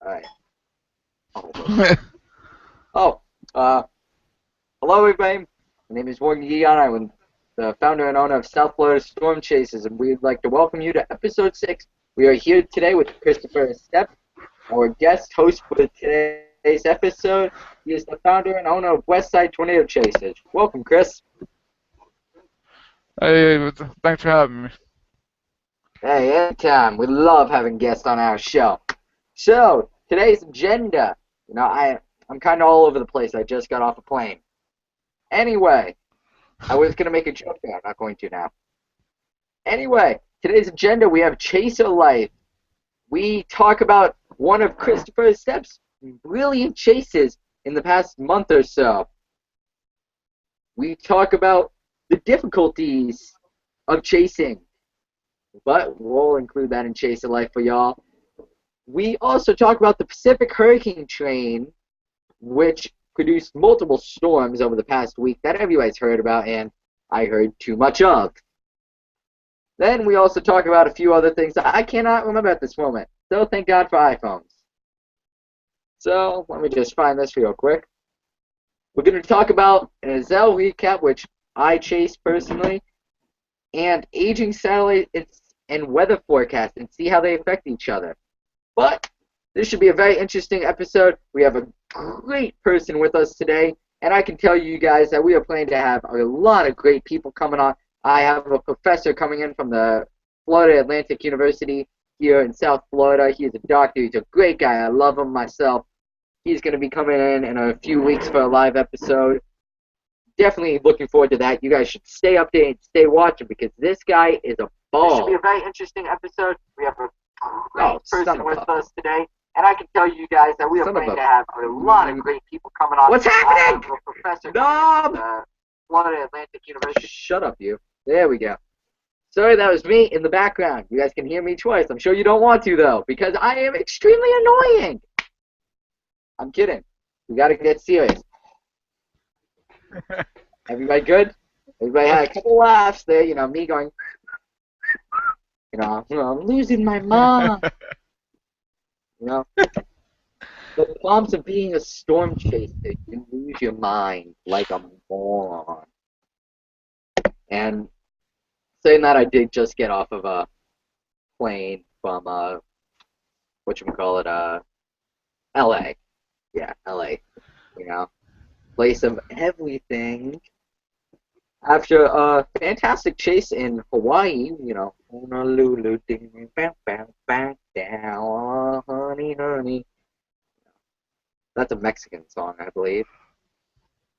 Alright. Oh, uh, hello everybody. My name is Guigon. I'm the founder and owner of South Florida Storm Chasers, and we'd like to welcome you to episode 6. We are here today with Christopher Estep, our guest host for today's episode. He is the founder and owner of Westside Tornado Chasers. Welcome, Chris. Hey, thanks for having me. Hey, anytime. We love having guests on our show. So, today's agenda. I'm kind of all over the place. I just got off a plane. Anyway, I was going to make a joke there. I'm not going to now. Anyway, today's agenda, we have Chaser Life. We talk about one of Christopher Estep's brilliant chases in the past month or so. We talk about the difficulties of chasing, but we'll include that in Chaser Life for y'all. We also talk about the Pacific Hurricane Train, which produced multiple storms over the past week that everybody's heard about, and I heard too much of. Then we also talk about a few other things that I cannot remember at this moment. So thank God for iPhones. So let me just find this real quick. We're going to talk about an Azelle recap, which I chase personally, and aging satellites and weather forecasts, and see how they affect each other. But this should be a very interesting episode. We have a great person with us today, and I can tell you guys that we are planning to have a lot of great people coming on. I have a professor coming in from the Florida Atlantic University here in South Florida. He is a doctor. He's a great guy. I love him myself. He's going to be coming in a few weeks for a live episode. Definitely looking forward to that. You guys should stay updated, stay watching, because this guy is a ball. This should be a very interesting episode. We have a great person with us today, and I can tell you guys that we are planning to have a lot of great people coming on. What's happening? Professor from Florida Atlantic University. Shut up, you. There we go. Sorry, that was me in the background. You guys can hear me twice. I'm sure you don't want to, though, because I am extremely annoying. I'm kidding. We got to get serious. Everybody good? Everybody had a couple laughs there. You know, me going, I'm losing my mind. You know, the problems of being a storm chaser, you lose your mind like a moron. And saying that, I did just get off of a plane from LA. Yeah, LA. You know, place of everything. After a fantastic chase in Hawaii, Honolulu, ding, bam, bam, bam, down, honey, honey. That's a Mexican song, I believe.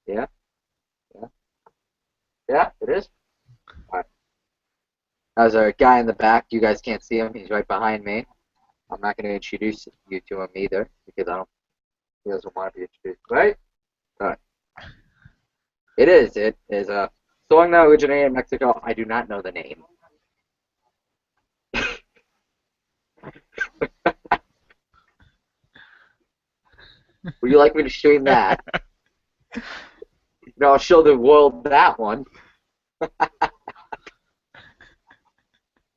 Yeah, yeah, yeah, it is. All right. There's a guy in the back. You guys can't see him. He's right behind me. I'm not going to introduce you to him either because he doesn't want to be introduced, right? All right. It is. It is a song that originated in Mexico. I do not know the name. Would you like me to stream that? I'll show the world that one.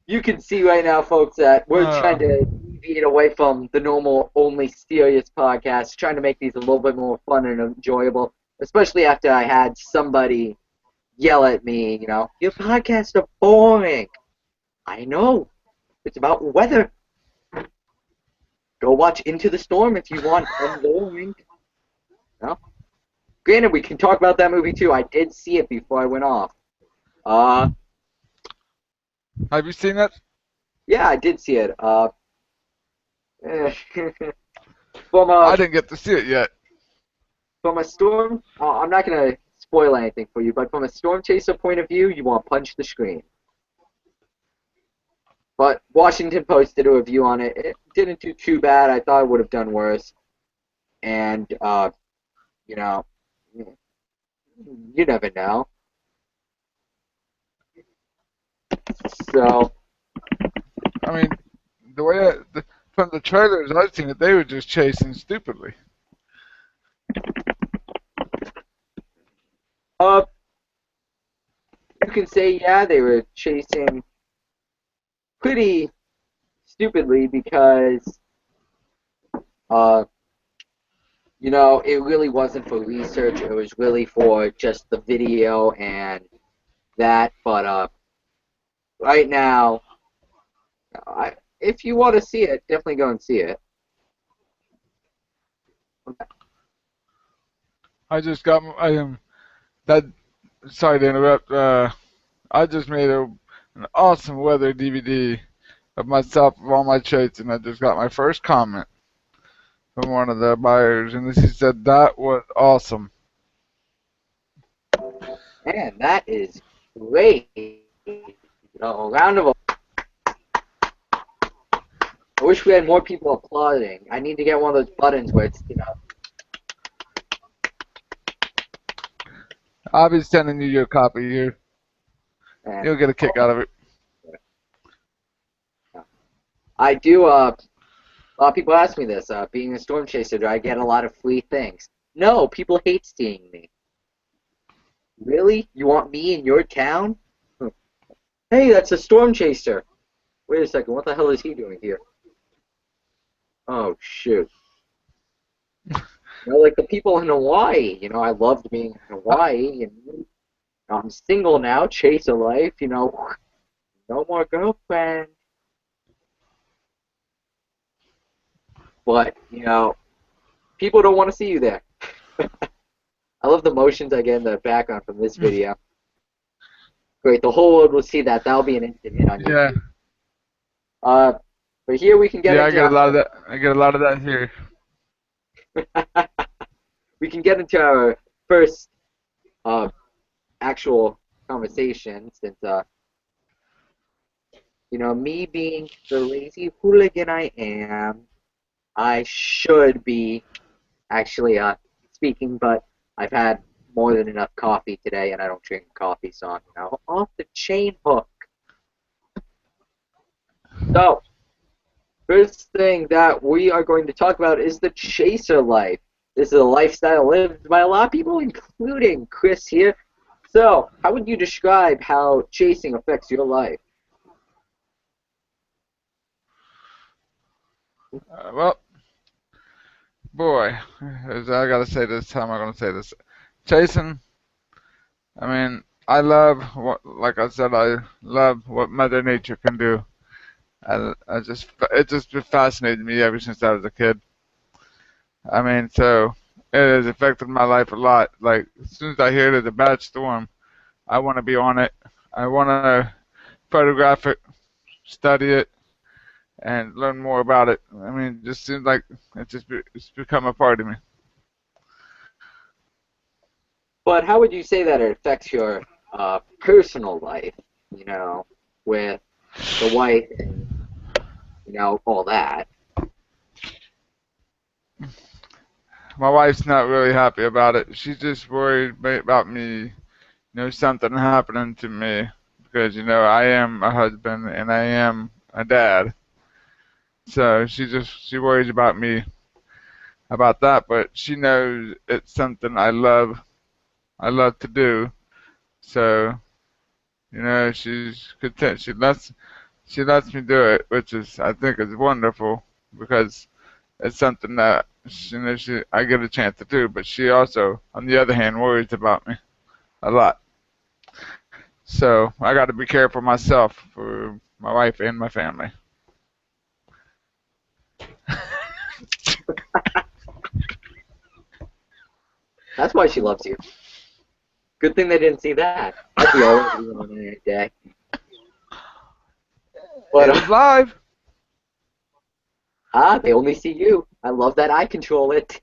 You can see right now, folks, that we're trying to deviate away from the normal, only serious podcast, trying to make these a little bit more fun and enjoyable, especially after I had somebody yell at me, your podcasts are boring. I know. It's about weather. Go watch Into the Storm if you want boring. No? Granted, we can talk about that movie too. I did see it before I went off. Have you seen it? Yeah, I did see it. I didn't get to see it yet. From a storm, I'm not going to spoil anything for you, but from a storm chaser point of view, you want to punch the screen. But Washington Post did a review on it. It didn't do too bad. I thought it would have done worse. And, you never know. So, I mean, the way from the trailers I've seen it, they were just chasing stupidly. You can say, yeah, they were chasing pretty stupidly because Uh, it really wasn't for research. It was really for just the video and that. But right now, if you want to see it, definitely go and see it. I just got that. Sorry to interrupt. I just made an awesome weather DVD of myself of all my traits, and I just got my first comment from one of the buyers, and she said that was awesome. Man, that is great. Round of applause. I wish we had more people applauding. I need to get one of those buttons where it's. I'll be sending you your copy here. And You'll get a kick out of it. I do. A lot of people ask me this. Being a storm chaser, do I get a lot of free things? No, people hate seeing me. Really? You want me in your town? Hey, that's a storm chaser. Wait a second. What the hell is he doing here? Oh shoot. Like the people in Hawaii. I loved being in Hawaii, and I'm single now. Chase a life. No more girlfriend. But people don't want to see you there. I love the motions I get in the background from this video. Great, the whole world will see that. That'll be an instant hit on Yeah, YouTube. But here we can get yeah, I into get a lot of that. I get a lot of that here. we can get into our first uh, actual conversation since me being the lazy hooligan I am, I should be actually speaking, but I've had more than enough coffee today, and I don't drink coffee, so I'm off the chain hook. So, first thing that we are going to talk about is the chaser life. This is a lifestyle lived by a lot of people, including Chris here. So, how would you describe how chasing affects your life? Well, boy, as I gotta say this, how am I gonna say this? Chasing. I mean, I love what, like I said, I love what Mother Nature can do. It just fascinated me ever since I was a kid. I mean, so it has affected my life a lot. Like as soon as I hear there's a bad storm, I want to be on it. I want to photograph it, study it, and learn more about it. I mean, it just seems like it's become a part of me. But how would you say that it affects your personal life, you know, with the wife and, all that? My wife's not really happy about it. She's just worried about me, something happening to me because I am a husband and I am a dad. So she worries about me about that, but she knows it's something I love. I love to do. So she's content. She lets me do it, which is I think is wonderful because it's something that I get a chance to do. But she also, on the other hand, worries about me a lot. So I got to be careful myself for my wife and my family. That's why she loves you. Good thing they didn't see that. I'd be all over you on any day. But It was live. they only see you. I love that I control it.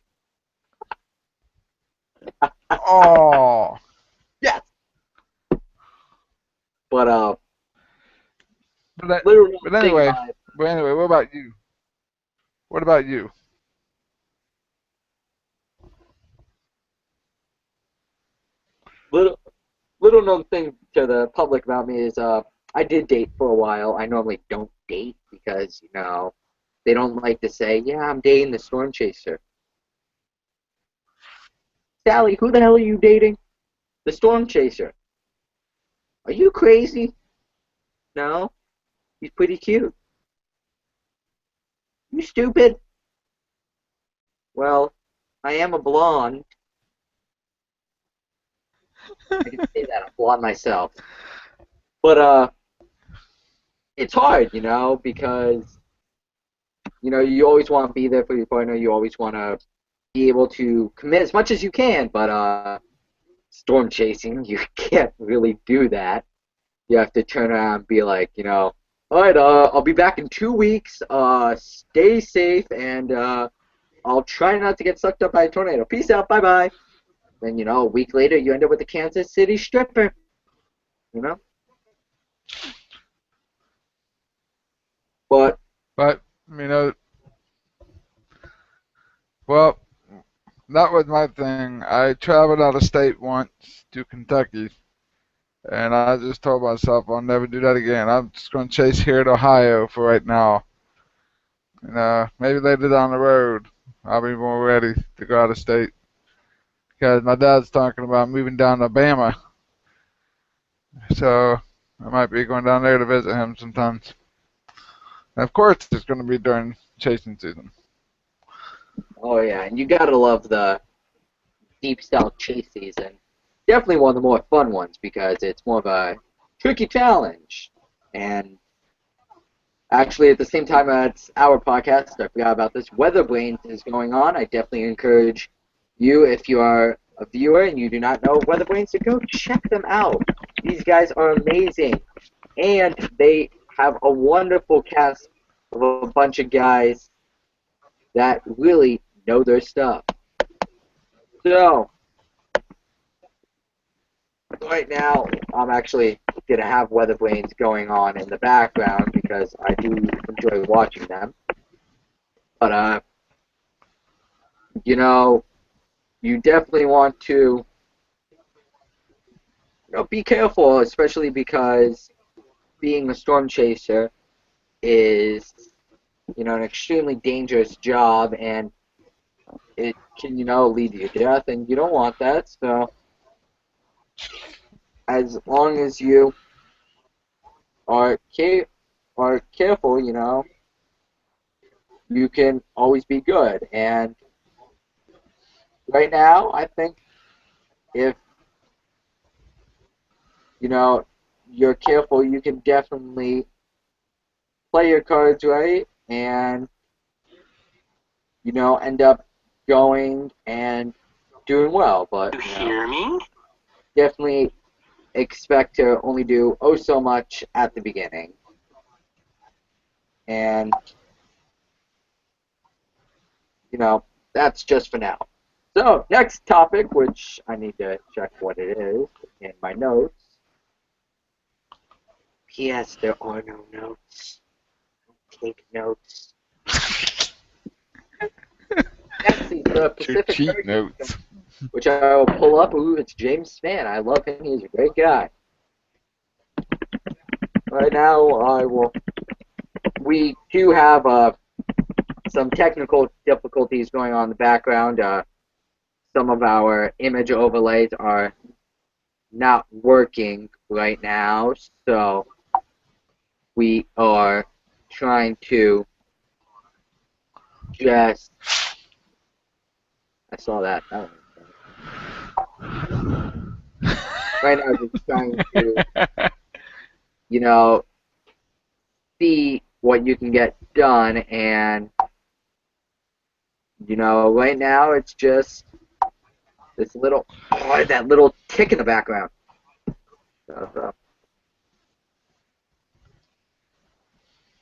Oh, Yes. But but that, little known but thing anyway, about it, but anyway, what about you? What about you? little little known thing to the public about me is I did date for a while. I normally don't date because they don't like to say, yeah, I'm dating the storm chaser. Sally, who the hell are you dating? The storm chaser. Are you crazy? No, he's pretty cute. You stupid? Well, I am a blonde. I can say that I'm blonde myself. But it's hard, because you always want to be there for your partner. You always want to be able to commit as much as you can, but storm chasing, you can't really do that. You have to turn around and be like, all right, I'll be back in 2 weeks. Stay safe, and I'll try not to get sucked up by a tornado. Peace out, bye bye. Then a week later, you end up with a Kansas City stripper. You know, but But you know, well, that was my thing. I traveled out of state once to Kentucky, and I just told myself I'll never do that again. I'm just going to chase here at Ohio for right now. Maybe later down the road, I'll be more ready to go out of state. Because my dad's talking about moving down to Alabama, so I might be going down there to visit him sometimes. And of course, it's going to be during chasing season. oh yeah, and you gotta love the deep south chase season. Definitely one of the more fun ones because it's more of a tricky challenge. And actually, at the same time as our podcast, I forgot about this. Weather Brains is going on. I definitely encourage you, if you are a viewer and you do not know Weather Brains, to go check them out. These guys are amazing, and they have a wonderful cast of a bunch of guys that really know their stuff. So, right now, I'm actually going to have Weather Brains going on in the background because I do enjoy watching them. But, you know, you definitely want to be careful, especially because being a storm chaser is, an extremely dangerous job, and it can, lead to your death, and you don't want that. So, as long as you are careful, you can always be good. And right now, I think if you know you're careful, you can definitely play your cards right, and end up going and doing well. But You hear me? definitely expect to only do oh so much at the beginning, and that's just for now. So next topic, which I need to check what it is in my notes. P.S. There are no notes. Take notes. Next is the Your Pacific cheat Hurricane, notes. which I will pull up. Ooh, it's James Spann. I love him. He's a great guy. Right now, we do have some technical difficulties going on in the background. Some of our image overlays are not working right now, so we are trying to just. I saw that. That right now, just trying to, you know, see what you can get done, and right now it's just this little, that little tick in the background. So,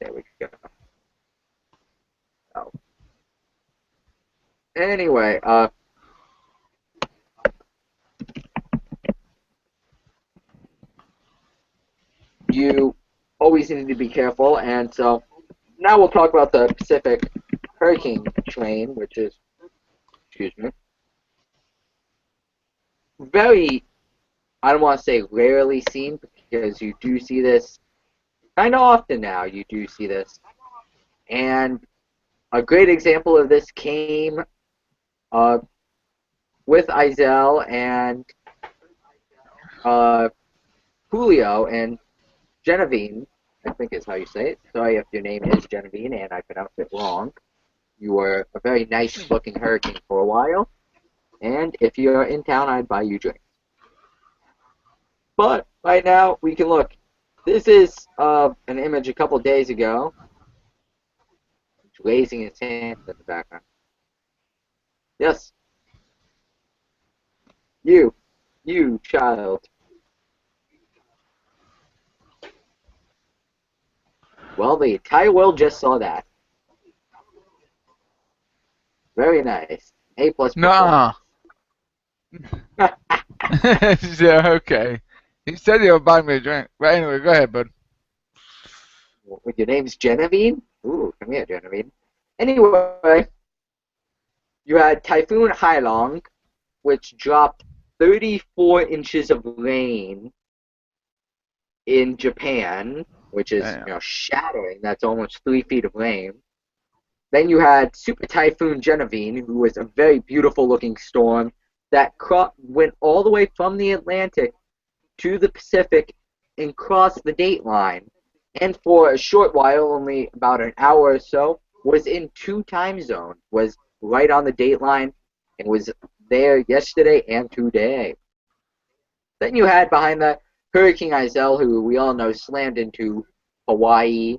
there we go. Oh. Anyway, you always need to be careful, and so now we'll talk about the Pacific hurricane train, which is, excuse me, very, I don't want to say rarely seen, because you do see this kind of often now. You do see this, and a great example of this came uh, with Izell and uh, Julio and Genevieve, I think is how you say it. Sorry if your name is Genevieve and I pronounced it wrong. You were a very nice-looking hurricane for a while, and if you're in town, I'd buy you drinks. But right now, we can look. This is an image a couple days ago. He's raising his hand in the background. Yes, you, you child. Well, the entire world just saw that. Very nice. A plus Nuh-uh. performance. Yeah, okay. He said he'll buy me a drink. But anyway, go ahead, bud. With your name's Genevieve? Ooh, come here, Genevieve. Anyway, you had Typhoon Hailong, which dropped 34 inches of rain in Japan, which is Damn. shattering. That's almost 3 feet of rain. Then you had Super Typhoon Genevieve, who was a very beautiful looking storm that went all the way from the Atlantic to the Pacific and crossed the date line. And for a short while, only about an hour or so, was in 2 time zones, was right on the date line, and was there yesterday and today. Then you had behind that Hurricane Iselle, who we all know slammed into Hawaii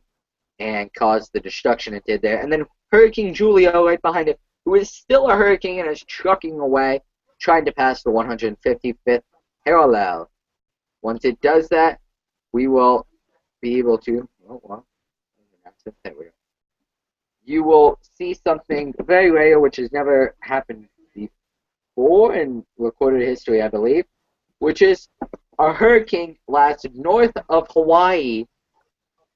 and caused the destruction it did there. And then Hurricane Julio right behind it, who is still a hurricane and is trucking away, trying to pass the 155th parallel. Once it does that, we will be able to. Oh, well, there we go. You will see something very rare, which has never happened before in recorded history, I believe, which is a hurricane blasted north of Hawaii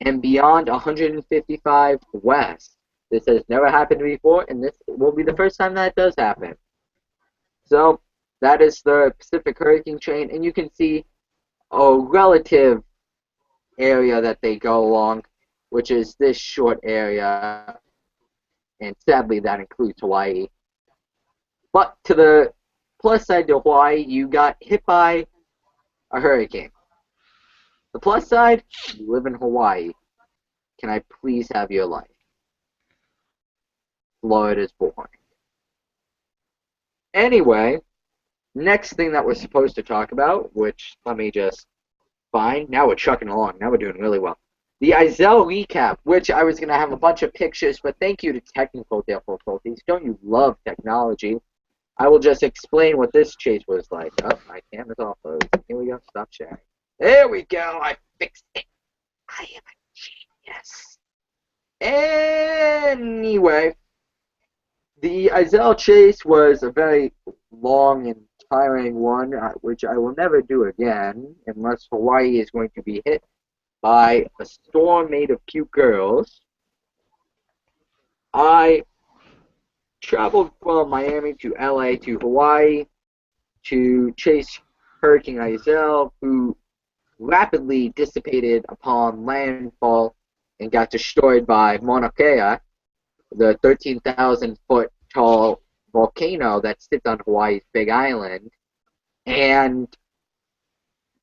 and beyond 155 west. This has never happened before, and this will be the first time that does happen. So that is the Pacific hurricane train, and you can see a relative area that they go along, which is this short area, and sadly that includes Hawaii. But to the plus side to Hawaii, you got hit by a hurricane. The plus side, you live in Hawaii. Can I please have your life? Florida's boring. Anyway, next thing that we're supposed to talk about, which let me just find. Now we're trucking along. Now we're doing really well. The Iselle recap, which I was going to have a bunch of pictures, but thank you to technical difficulties. Don't you love technology? I will just explain what this chase was like. Oh, my camera's off. Here we go. Stop sharing. There we go. I fixed it. I am a genius. Anyway, the Iselle chase was a very long and tiring one, which I will never do again unless Hawaii is going to be hit by a storm made of cute girls. I traveled from Miami to LA to Hawaii to chase Hurricane Iselle, who rapidly dissipated upon landfall and got destroyed by Mauna Kea, the 13,000 foot tall volcano that sits on Hawaii's Big Island. And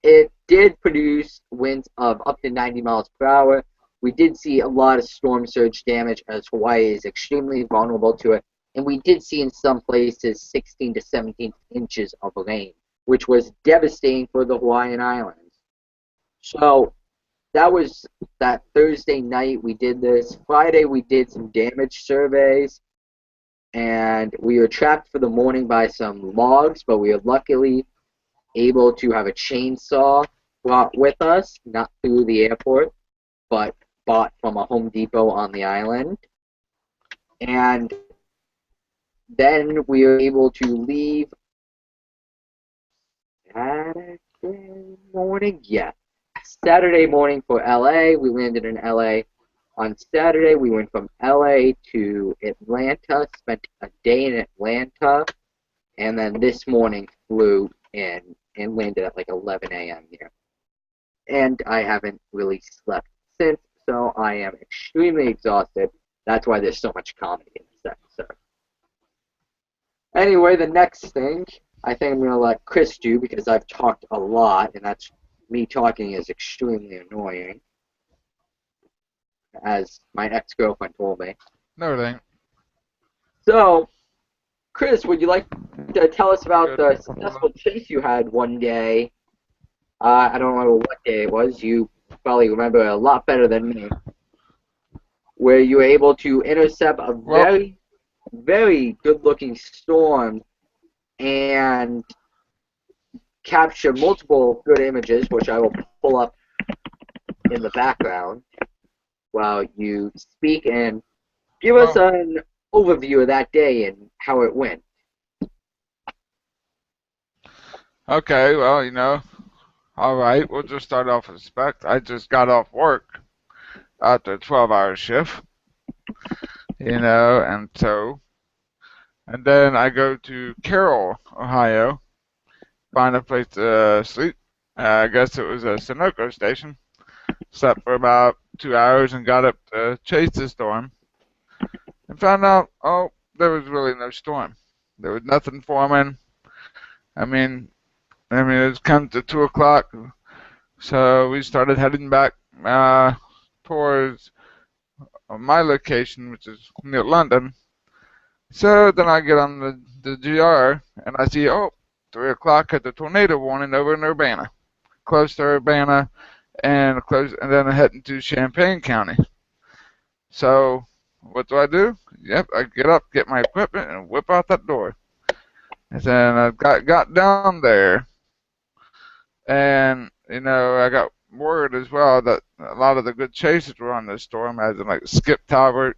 it did produce winds of up to 90 miles per hour. We did see a lot of storm surge damage as Hawaii is extremely vulnerable to it. And we did see in some places 16 to 17 inches of rain, which was devastating for the Hawaiian Islands. So that was that Thursday night we did this. Friday we did some damage surveys, and we were trapped for the morning by some logs, but we were luckily able to have a chainsaw brought with us, not through the airport, but bought from a Home Depot on the island. And then we were able to leave Saturday morning? Yeah. Saturday morning for LA. We landed in LA on Saturday. We went from LA to Atlanta, spent a day in Atlanta, and then this morning flew in and landed at like 11 a.m. here. And I haven't really slept since, so I am extremely exhausted. That's why there's so much comedy in this episode. Anyway, the next thing I think I'm going to let Chris do because I've talked a lot, and that's me talking is extremely annoying, as my ex-girlfriend told me. No, it ain't. So, Chris, would you like to tell us about Good. the successful chase you had one day? I don't remember what day it was. You probably remember it a lot better than me. Where you were able to intercept a Well, very, very good-looking storm and capture multiple good images, which I will pull up in the background while you speak and give us well, an overview of that day and how it went. okay, well, all right, we'll just start off with respect. I just got off work after a 12-hour shift, and then I go to Carroll, Ohio, find a place to sleep. I guess it was a Sunoco station. Slept for about 2 hours and got up to chase the storm and found out, oh, there was really no storm. There was nothing forming. I mean, it was come to 2 o'clock, so we started heading back towards my location, which is near London. So then I get on the GR and I see, oh, 3 o'clock at the tornado warning over in Urbana, close to Urbana, and then heading to Champaign County. So what do? Yep, I get up, get my equipment, and whip out that door. And then I got down there, and I got word as well that a lot of the good chasers were on this storm, as in like Skip Talbot,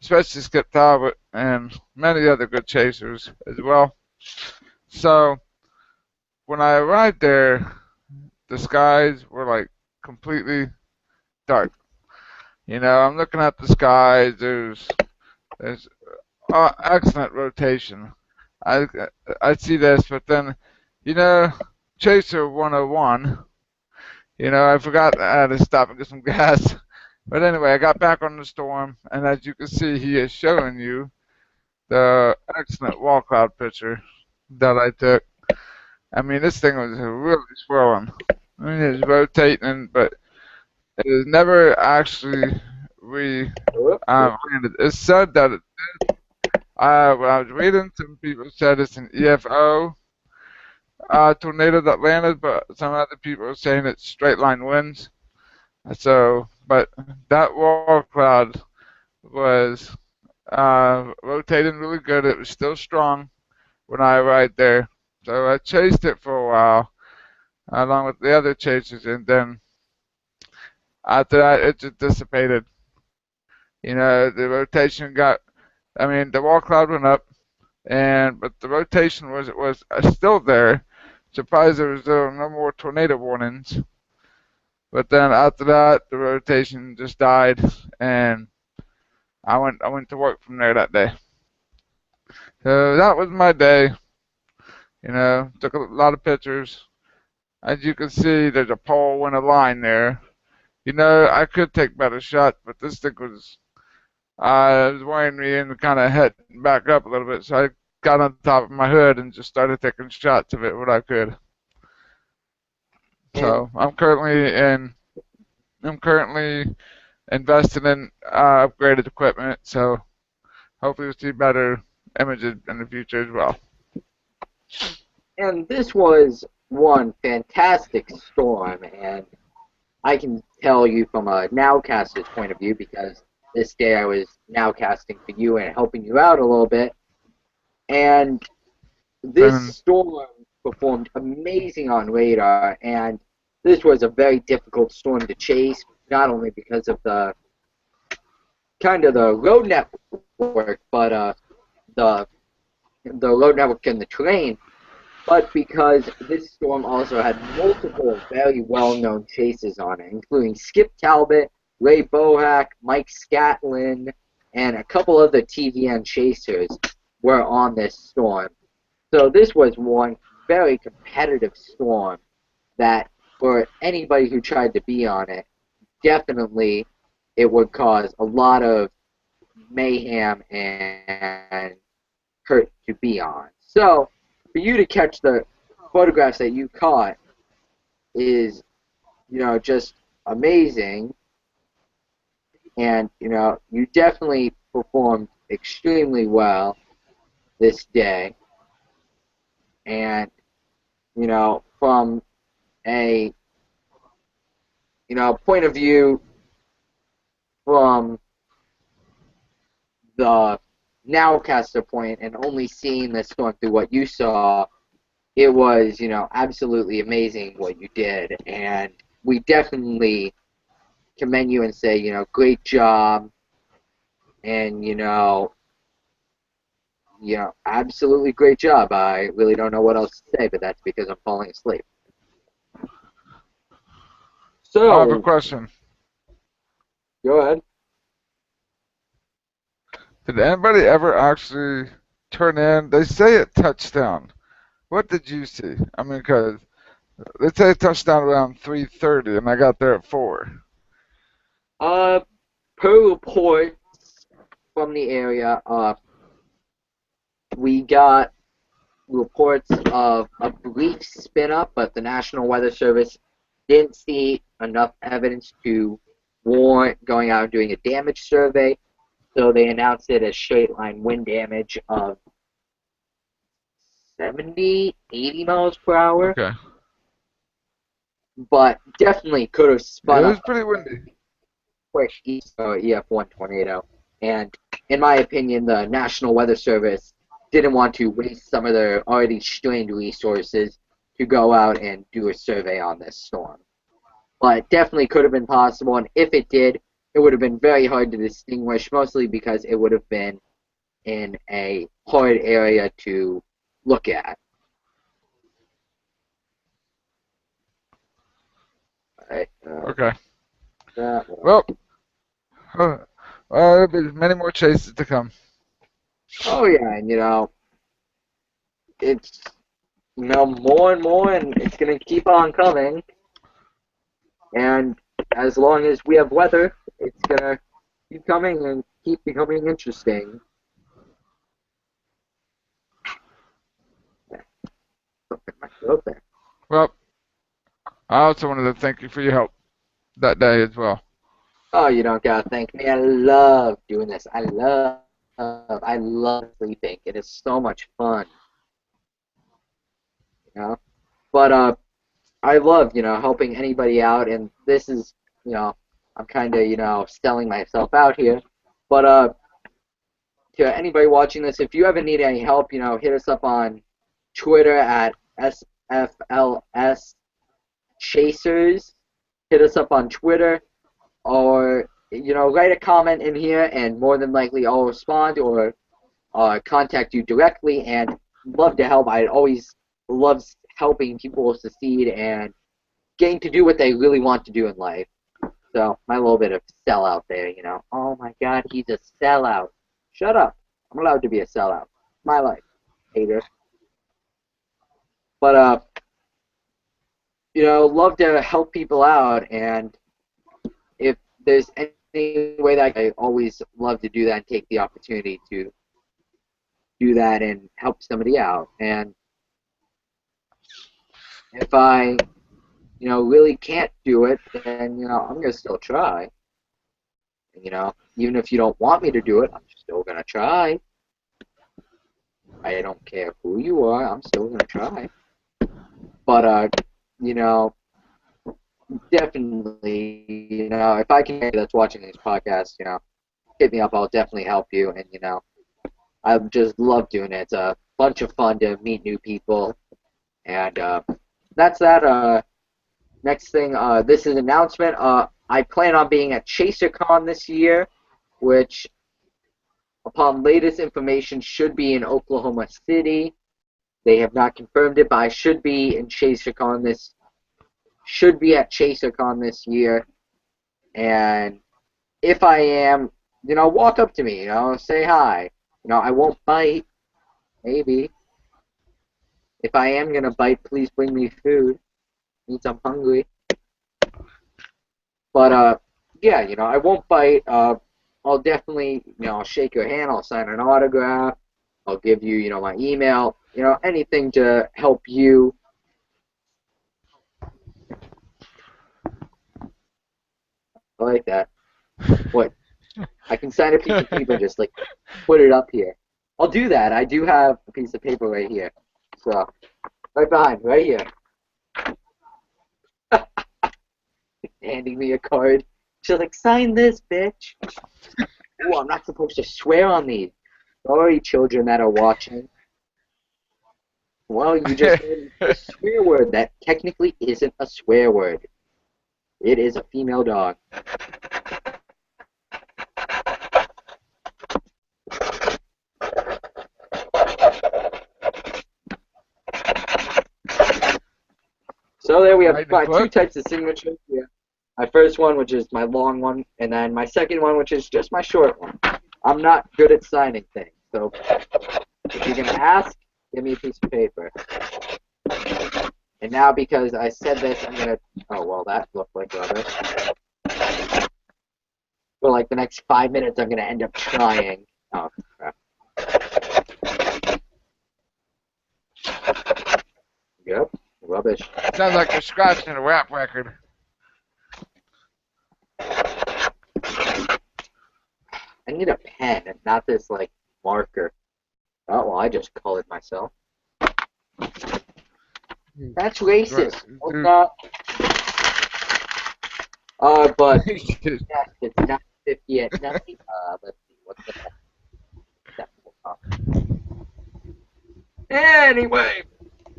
especially Skip Talbot, and many other good chasers as well. So when I arrived there, the skies were like completely dark. I'm looking at the skies. There's excellent rotation. I I see this, but then, you know, Chaser 101. I forgot I had to stop and get some gas. But anyway, I got back on the storm, and as you can see, he is showing you the excellent wall cloud picture that I took. I mean, this thing was really swirling. I mean, it was rotating, but it was never actually re landed. It's said that when I was reading, some people said it's an EFO tornado that landed, but some other people are saying it's straight line winds. So, but that wall cloud was rotating really good. It was still strong when I arrived there. So I chased it for a while, along with the other chasers, and then after that, it just dissipated. The rotation I mean, the wall cloud went up, but the rotation was still there. Surprised there was no more tornado warnings. But then after that, the rotation just died, and I went to work from there that day. So that was my day. Took a lot of pictures. As you can see, there's a pole and a line there. I could take better shots, but this thing was weighing me in, kind of heading back up a little bit. So I got on top of my hood and just started taking shots of it what I could. And So I'm currently investing in upgraded equipment. So hopefully we'll see better images in the future as well. and this was one fantastic storm, and I can tell you from a nowcaster's point of view because this day I was nowcasting for you and helping you out a little bit. And this Then storm performed amazing on radar, and this was a very difficult storm to chase, not only because of the kind of the road network, but the road network and the terrain, but because this storm also had multiple very well-known chases on it, including Skip Talbot, Ray Bohack, Mike Scatlin, and a couple other TVN chasers were on this storm. So this was one very competitive storm that for anybody who tried to be on it, definitely it would cause a lot of mayhem and hurt to be on. So for you to catch the photographs that you caught is, just amazing. And, you definitely performed extremely well. this day. And, from a, point of view from the nowcaster point and only seeing this storm through what you saw, it was, absolutely amazing what you did. And we definitely commend you and say, great job. And, absolutely great job. I really don't know what else to say, but that's because I'm falling asleep. I have a So, question. go ahead. Did anybody ever actually turn in? They say it touchdown. What did you see? I mean, because they say it touchdown around 3:30, and I got there at 4. Uh, per reports from the area, we got reports of a brief spin up, but the National Weather Service didn't see enough evidence to warrant going out and doing a damage survey, so they announced it as straight line wind damage of 70, 80 miles per hour, Okay. but definitely could have Yeah, spun it up was pretty windy. quick EF1 tornado. And in my opinion, the National Weather Service didn't want to waste some of their already strained resources to go out and do a survey on this storm. But definitely could have been possible, and if it did, it would have been very hard to distinguish, mostly because it would have been in a hard area to look at. Right? Okay. That Well, uh, there'll be many more chases to come. Oh yeah, and it's more and more, and it's gonna keep on coming. And as long as we have weather, it's gonna keep coming and keep becoming interesting. Something in my throat there. Well, I also wanted to thank you for your help that day as well. Oh, you don't gotta thank me. I love doing this. I love sleeping. It is so much fun, you know. But I love helping anybody out, and this is you know, I'm kind of selling myself out here. But to anybody watching this, if you ever need any help, hit us up on Twitter at SFLS Chasers. Hit us up on Twitter, or write a comment in here, and more than likely I'll respond or contact you directly. And love to help. I always love helping people succeed and getting to do what they really want to do in life. So my little bit of sellout there. Oh my God, he's a sellout. Shut up. I'm allowed to be a sellout. My life, hater. But love to help people out, and if there's any way that I always love to do that and take the opportunity to do that and help somebody out. And if I, really can't do it, then I'm gonna still try. Even if you don't want me to do it, I'm still gonna try. I don't care who you are, I'm still gonna try. But you know, definitely, if I can that's watching these podcasts, hit me up. I'll definitely help you. And I just love doing it. It's a bunch of fun to meet new people. And that's that. Next thing, this is an announcement. I plan on being at ChaserCon this year, which, upon latest information, should be in Oklahoma City. They have not confirmed it, but I should be in ChaserCon should be at ChaserCon this year. And if I am, walk up to me, say hi. I won't bite, maybe. If I am gonna bite, please bring me food. Means I'm hungry. But yeah, I won't bite. I'll definitely, I'll shake your hand. I'll sign an autograph. I'll give you, my email. Anything to help you. I like that. What? I can sign a piece of paper, just like put it up here. I'll do that. I do have a piece of paper right here. So, right behind, right here. Handing me a card. She's like, sign this, bitch. Oh, I'm not supposed to swear on these. Sorry, children that are watching. Well, you just heard a swear word that technically isn't a swear word. It is a female dog. So there we have Write the two book. types of signatures here. My first one, which is my long one, and then my second one, which is just my short one. I'm not good at signing things, so if you're going to ask, give me a piece of paper. And now, because I said this, I'm going to... Oh, well, that looked like rubbish. For like the next 5 minutes, I'm going to end up trying. Oh, crap. Yep, rubbish. Sounds like you're scratching a rap record. I need a pen and not this, like, marker. Oh, well, I just colored myself. That's racist. What's that? But yes, it's 9:50 at night. Let's see, what's the acceptable topic? Anyway,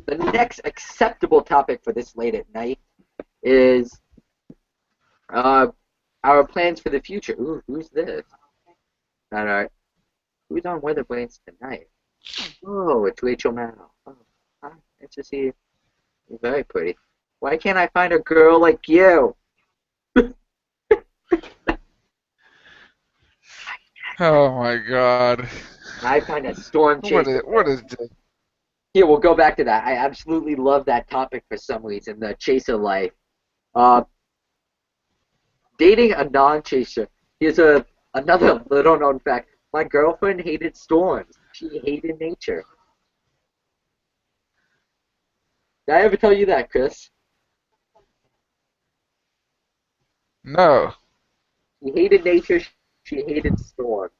the next acceptable topic for this late at night is our plans for the future. Ooh, who's this? Alright. Who's on Weather Brains tonight? Oh, it's Rachel Maddow. Oh, hi. Nice to see you. You're very pretty. Why can't I find a girl like you? Oh my God. I find a storm chaser. What is this? Here, we'll go back to that. I absolutely love that topic for some reason, the chaser life. Dating a non-chaser. Here's another little known fact. My girlfriend hated storms. She hated nature. Did I ever tell you that, Chris? No. She hated nature. She hated storms.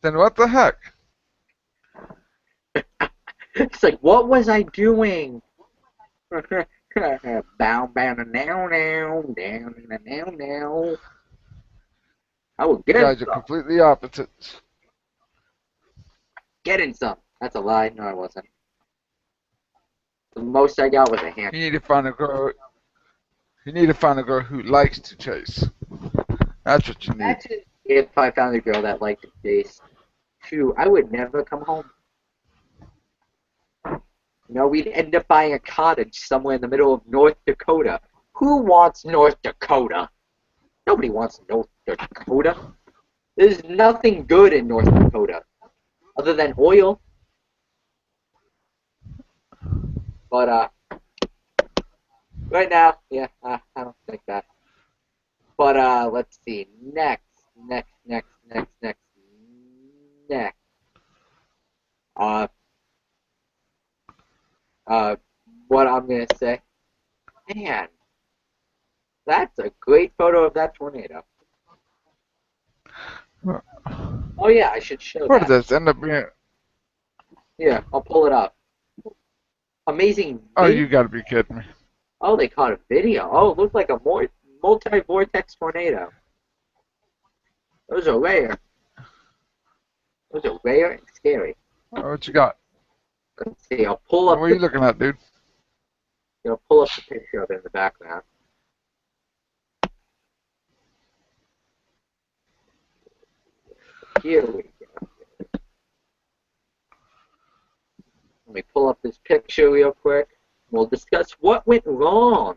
Then what the heck? It's like, what was I doing? Bow, bow, now, now, down, now, now. I was You getting guys are some. completely opposites. Getting some. That's a lie. No, I wasn't. The most I got was a hand. You need to find a girl. You need to find a girl who likes to chase. That's what you need. Imagine if I found a girl that liked to chase. Shoot, I would never come home. You know, we'd end up buying a cottage somewhere in the middle of North Dakota. Who wants North Dakota? Nobody wants North Dakota. There's nothing good in North Dakota other than oil. But right now, yeah, I don't think that. But let's see. Next. Uh, what I'm gonna say. Man, that's a great photo of that tornado. Oh yeah, I should show What did that. this end up being? Here, I'll pull it up. Amazing Oh, video. you gotta be kidding me. Oh, they caught a video. Oh, it looked like a multi-vortex tornado. Those are rare. Those are rare and scary. Oh, what you got? Let's see. I'll pull What up are you the looking at, dude? picture of it in the background. Here we go. Let me pull up this picture real quick. We'll discuss what went wrong.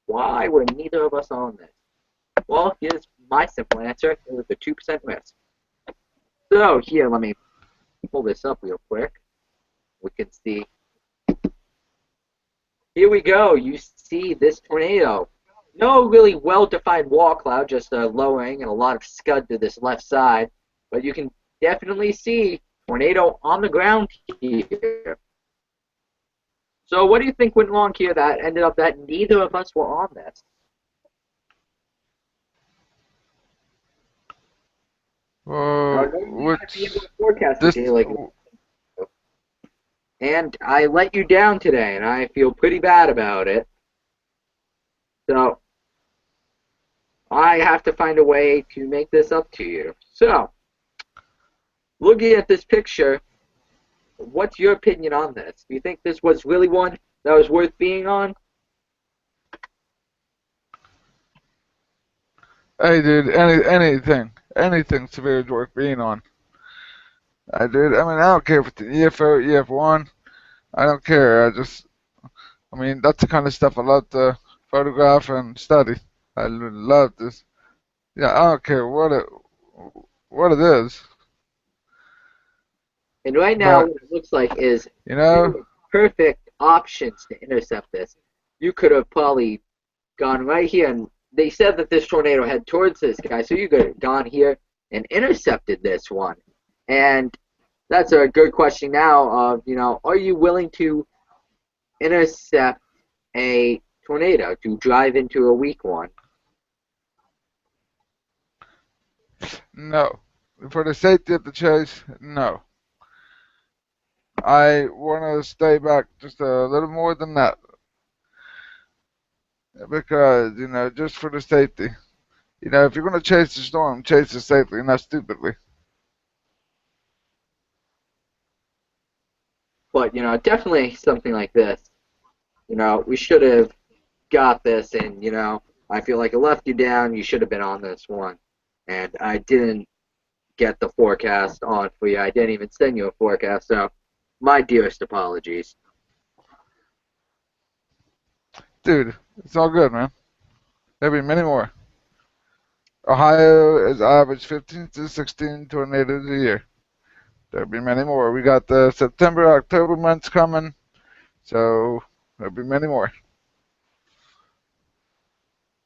Why were neither of us on this? Well, here's my simple answer. It was the 2% risk. So here, let me pull this up real quick. We can see. Here we go. You see this tornado. No really well-defined wall cloud, just a lowering and a lot of scud to this left side. But you can definitely see tornado on the ground here. So what do you think went wrong here that ended up that neither of us were on this? Now, Well, normally I'd be able which to forecast a this day like this, and I let you down today, and I feel pretty bad about it. So I have to find a way to make this up to you. So, looking at this picture, what's your opinion on this? Do you think this was really one that was worth being on? hey dude, anything severe is worth being on. I did. I mean, I don't care if it's an EFO, EF1. I don't care. I mean, that's the kind of stuff I love to photograph and study. I love this. Yeah, I don't care what it is, And right now, but what it looks like is you there know, were perfect options to intercept this. You could have probably gone right here, and they said that this tornado head towards this guy, so you could have gone here and intercepted this one. And that's a good question now of, are you willing to intercept a tornado, to drive into a weak one? no. For the safety of the chase, no. I want to stay back just a little more than that because just for the safety. If you're gonna chase the storm, chase it safely, not stupidly. But, definitely something like this. We should have got this, and, I feel like I left you down. You should have been on this one. And I didn't get the forecast on for you. I didn't even send you a forecast, so my dearest apologies. Dude, it's all good, man. There'll be many more. Ohio is average 15 to 16 tornadoes a year. There'll be many more. We got the September, October months coming, so there'll be many more.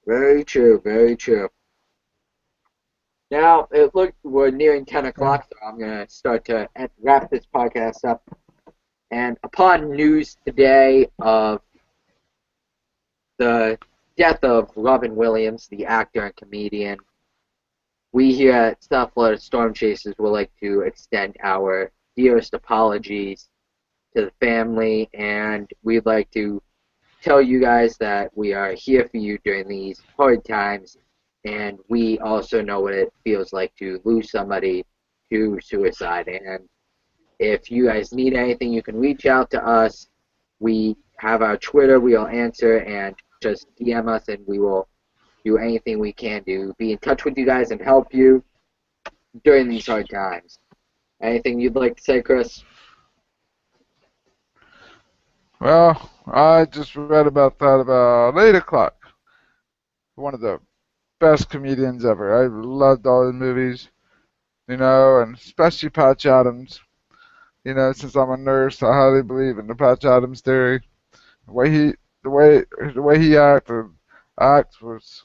Very true, very true. Now, it look we're nearing 10 Yeah. o'clock, so I'm going to start to wrap this podcast up. And upon news today of the death of Robin Williams, the actor and comedian, we here at South Florida Storm Chasers would like to extend our dearest apologies to the family, and we'd like to tell you guys that we are here for you during these hard times, and we also know what it feels like to lose somebody to suicide. And if you guys need anything, you can reach out to us. We have our Twitter, we'll answer, and just DM us, and we will do anything we can to be in touch with you guys and help you during these hard times. Anything you'd like to say, Chris? Well, I just read about that about 8 o'clock. One of the best comedians ever. I loved all his movies, and especially Patch Adams. Since I'm a nurse, I highly believe in the Patch Adams theory. The way he, the way he acts was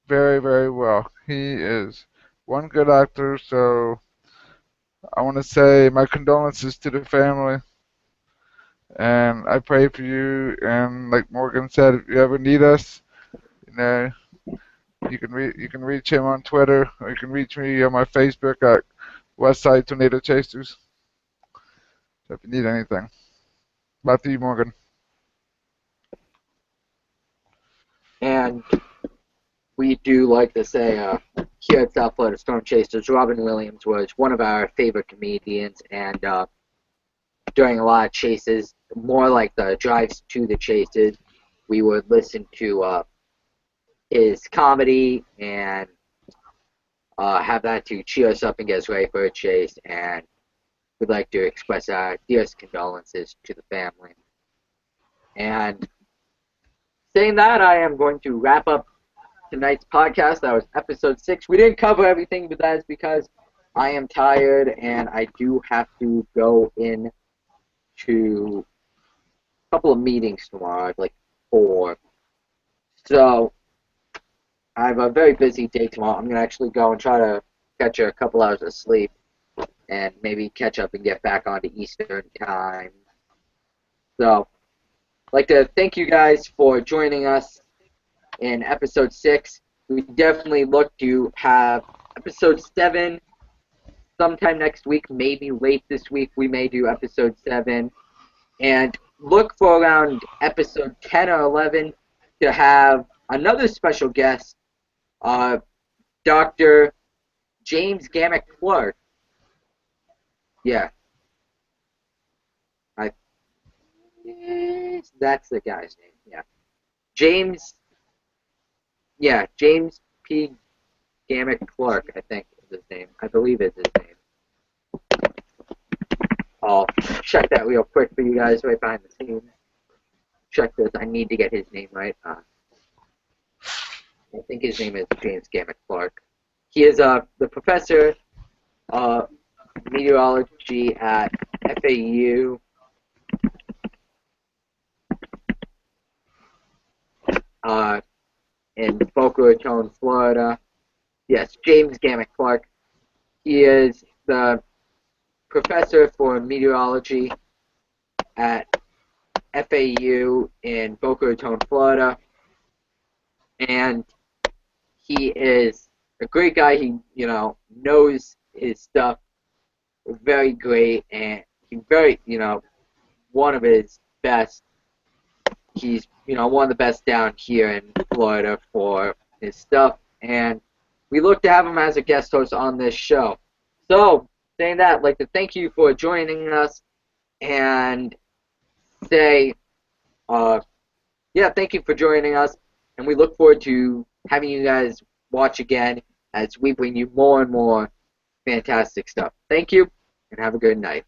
very, very well. He is one good actor, so I want to say my condolences to the family, and I pray for you. And like Morgan said, if you ever need us, you know, you can reach him on Twitter, or you can reach me on my Facebook at Westside Tornado Chasers. So if you need anything, back to you, Morgan. And we do like to say here at South Florida Storm Chasers, Robin Williams was one of our favorite comedians, and during a lot of chases, more like the drives to the chases, we would listen to his comedy and have that to cheer us up and get us ready for a chase. And we'd like to express our dearest condolences to the family. And saying that, I am going to wrap up tonight's podcast. That was episode 6. We didn't cover everything, but that is because I am tired and I do have to go in to a couple of meetings tomorrow, like 4. So I have a very busy day tomorrow. I'm gonna actually go and try to catch a couple hours of sleep and maybe catch up and get back onto Eastern time. So I'd like to thank you guys for joining us in episode 6. We definitely look to have episode 7 sometime next week, maybe late this week, we may do episode 7. And look for around episode 10 or 11 to have another special guest, Dr. James Gammack Clark. Yeah, I, that's the guy's name. Yeah, James. Yeah, James P. Gammack Clark, I think is his name. I believe it's his name. I'll check that real quick for you guys right behind the scenes. Check this. I need to get his name right. I think his name is James Gammack Clark. He is the professor of meteorology at FAU. In Boca Raton, Florida. Yes, James Gammack Clark. He is the professor for meteorology at FAU in Boca Raton, Florida. And he is a great guy. He, knows his stuff very great, and he's very, one of his best. He's, one of the best down here in Florida for his stuff, and we look to have him as a guest host on this show. So, saying that, I'd like to thank you for joining us, and say, thank you for joining us, and we look forward to having you guys watch again as we bring you more and more fantastic stuff. Thank you, and have a good night.